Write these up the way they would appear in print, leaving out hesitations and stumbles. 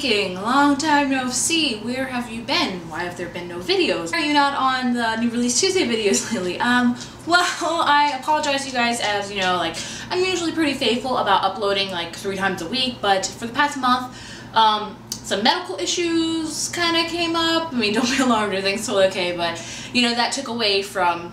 asking, long time no see, where have you been? Why have there been no videos? Are you not on the new release Tuesday videos lately? Well, I apologize you guys, as you know, like, I'm usually pretty faithful about uploading like 3 times a week, but for the past month, some medical issues kind of came up. I mean, don't be alarmed, everything's totally okay, but you know, that took away from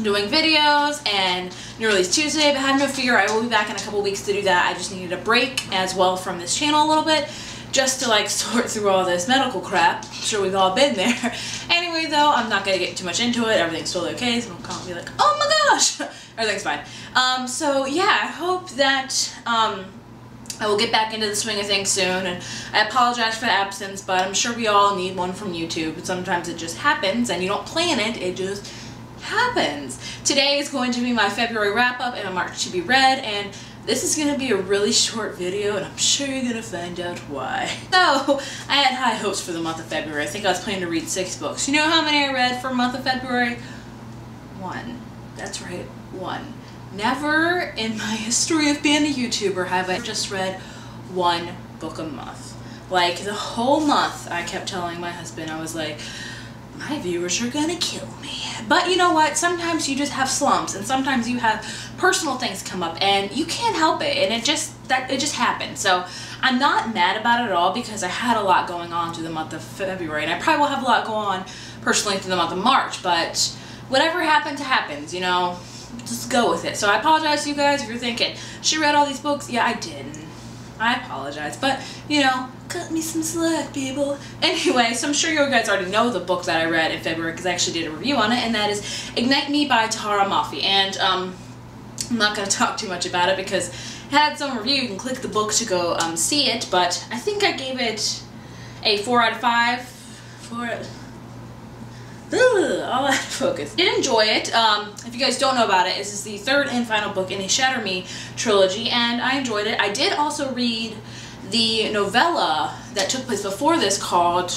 doing videos and new release Tuesday, but have no fear, I will be back in a couple weeks to do that. I just needed a break as well from this channel a little bit, just to like sort through all this medical crap. I'm sure we've all been there. Anyway though, I'm not gonna get too much into it. Everything's totally okay, so don't call me like, oh my gosh, everything's fine. So yeah, I hope that I will get back into the swing of things soon, and I apologize for the absence, but I'm sure we all need one from YouTube. Sometimes it just happens and you don't plan it, it just happens. Today is going to be my February wrap-up and a March to be read, and this is going to be a really short video, and I'm sure you're going to find out why. So, I had high hopes for the month of February. I think I was planning to read 6 books. You know how many I read for the month of February? 1. That's right, 1. Never in my history of being a YouTuber have I just read 1 book a month. Like, the whole month I kept telling my husband, I was like, my viewers are gonna kill me. But you know what? Sometimes you just have slumps, and sometimes you have personal things come up, and you can't help it, and it just happened. So I'm not mad about it at all, because I had a lot going on through the month of February, and I probably will have a lot go on personally through the month of March. But whatever happens, happens. You know, just go with it. So I apologize to you guys if you're thinking, she read all these books. Yeah, I didn't. I apologize, but you know, cut me some slack, people. Anyway, so I'm sure you guys already know the book that I read in February, because I actually did a review on it, and that is Ignite Me by Tara Mafi. And I'm not going to talk too much about it because it had some review. You can click the book to go see it, but I think I gave it a 4 out of 5. All out of focus. I did enjoy it. If you guys don't know about it, this is the 3rd and final book in the Shatter Me trilogy, and I enjoyed it. I did also read the novella that took place before this called,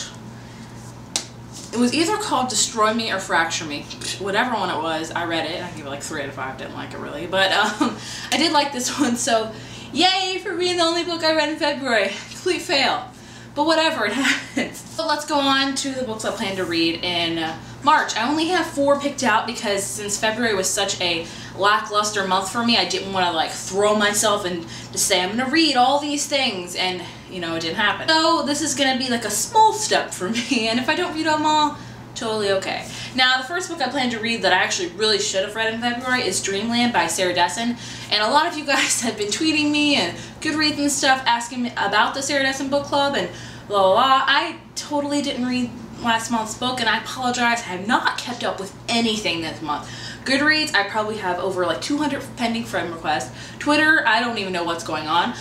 it was either called Destroy Me or Fracture Me. Whatever one it was, I read it. I gave it like 3 out of 5. Didn't like it really, but I did like this one, so yay for being the only book I read in February. Complete fail. But whatever, it happens. So let's go on to the books I plan to read in March. I only have 4 picked out because since February was such a lackluster month for me, I didn't want to like throw myself and just say I'm going to read all these things, and you know, it didn't happen. So this is going to be like a small step for me, and if I don't read them all, totally okay. Now, the first book I plan to read that I actually really should have read in February is Dreamland by Dessen, and a lot of you guys have been tweeting me and Goodreads and stuff asking me about the Dessen book club and blah blah blah. I totally didn't read last month's book, and I apologize. I have not kept up with anything this month. Goodreads, I probably have over like 200 pending friend requests. Twitter, I don't even know what's going on.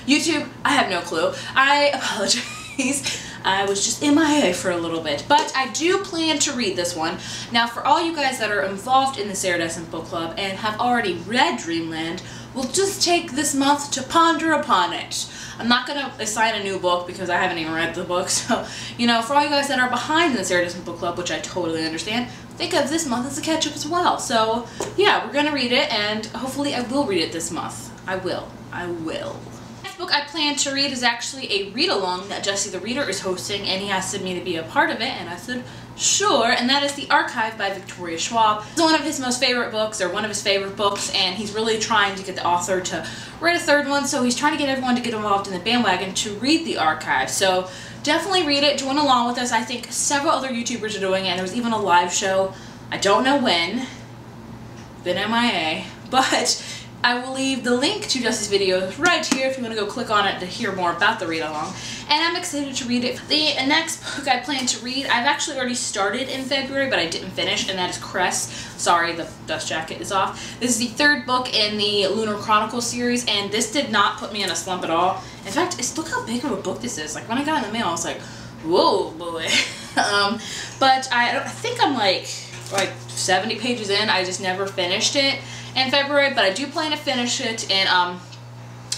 YouTube, I have no clue. I apologize. I was just MIA for a little bit, but I do plan to read this one. Now, for all you guys that are involved in the Dessen book club and have already read Dreamland, we'll just take this month to ponder upon it. I'm not going to assign a new book because I haven't even read the book, so, you know, for all you guys that are behind in the Dessen book club, which I totally understand, think of this month as a catch-up as well. So, yeah, we're going to read it, and hopefully I will read it this month. I will. Next book I plan to read is actually a read-along that Jesse the Reader is hosting, and he asked me to be a part of it, and I said, sure, and that is The Archive by Victoria Schwab. It's one of his most favorite books, or one of his favorite books, and he's really trying to get the author to write a 3rd one, so he's trying to get everyone to get involved in the bandwagon to read The Archive. So definitely read it, join along with us. I think several other YouTubers are doing it, and there's even a live show. I don't know when. Been MIA, but I will leave the link to Jesse's videos right here if you want to go click on it to hear more about the read-along. And I'm excited to read it. The next book I plan to read, I've actually already started in February, but I didn't finish, and that is Cress. Sorry, the dust jacket is off. This is the 3rd book in the Lunar Chronicles series, and this did not put me in a slump at all. In fact, look how big of a book this is. Like, when I got it in the mail, I was like, whoa, boy. But I think I'm like 70 pages in. I just never finished it in February, but I do plan to finish it in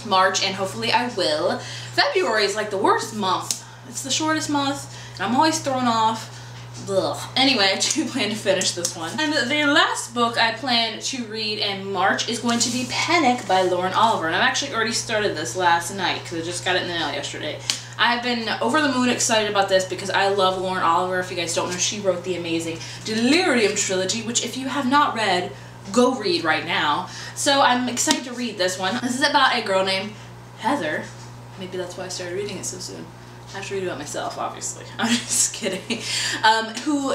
March, and hopefully I will. February is like the worst month. It's the shortest month, and I'm always thrown off Ugh. Anyway, I do plan to finish this one. And the last book I plan to read in March is going to be Pennock by Lauren Oliver. And I've actually already started this last night because I just got it in the mail yesterday. I've been over the moon excited about this because I love Lauren Oliver. If you guys don't know, she wrote the amazing Delirium trilogy, which if you have not read, go read right now. So I'm excited to read this one. This is about a girl named Heather. Maybe that's why I started reading it so soon. I have to read about myself, obviously. I'm just kidding. Who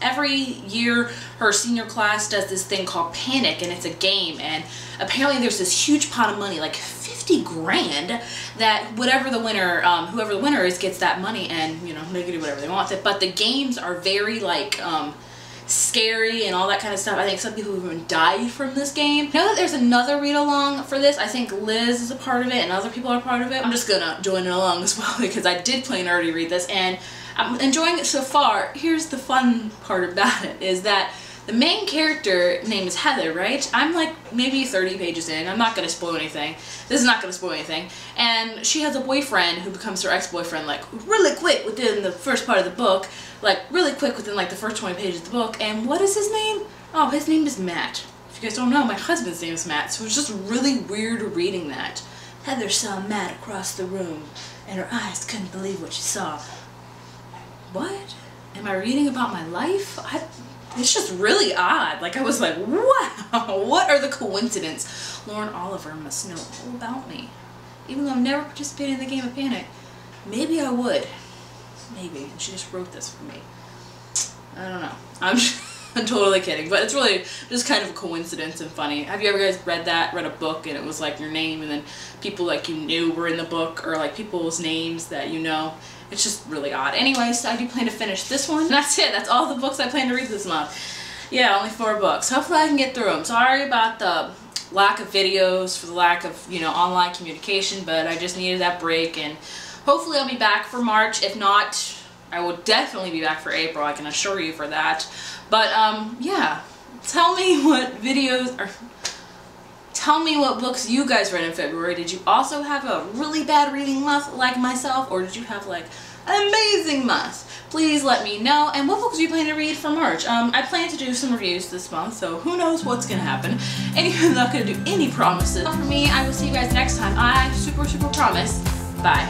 every year her senior class does this thing called Panic, and it's a game. And apparently there's this huge pot of money, like 50 grand, that whoever the winner is gets that money, and you know they can do whatever they want with it. But the games are very like scary and all that kind of stuff. I think some people even died from this game. Now that there's another read along for this, I think Liz is a part of it and other people are part of it. I'm just gonna join it along as well because I did plan to already read this and I'm enjoying it so far. Here's the fun part about it is that the main character name is Heather, right? I'm like maybe 30 pages in. I'm not going to spoil anything. This is not going to spoil anything. And she has a boyfriend who becomes her ex-boyfriend like really quick within the first part of the book. Like really quick within like the first 20 pages of the book. And what is his name? Oh, his name is Matt. If you guys don't know, my husband's name is Matt. So it was just really weird reading that. Heather saw Matt across the room and her eyes couldn't believe what she saw. What? Am I reading about my life? It's just really odd. Like I was like, wow, what are the coincidences? Lauren Oliver must know all about me. Even though I've never participated in the game of Panic. Maybe I would. Maybe. And she just wrote this for me. I don't know. I'm totally kidding, but it's really just kind of a coincidence and funny. Have you ever guys read a book and it was like your name and then people like you knew were in the book, or like people's names that you know? It's just really odd. Anyways, I do plan to finish this one. That's it. That's all the books I plan to read this month. Yeah, only 4 books. Hopefully I can get through them. Sorry about the lack of videos, for the lack of, you know, online communication, but I just needed that break, and hopefully I'll be back for March. If not, I will definitely be back for April. I can assure you for that. But yeah, tell me what tell me what books you guys read in February. Did you also have a really bad reading month like myself, or did you have like an amazing month? Please let me know. And what books do you plan to read for March? I plan to do some reviews this month, so who knows what's gonna happen. Anyway, I'm not gonna do any promises. For me, I will see you guys next time. I super promise. Bye.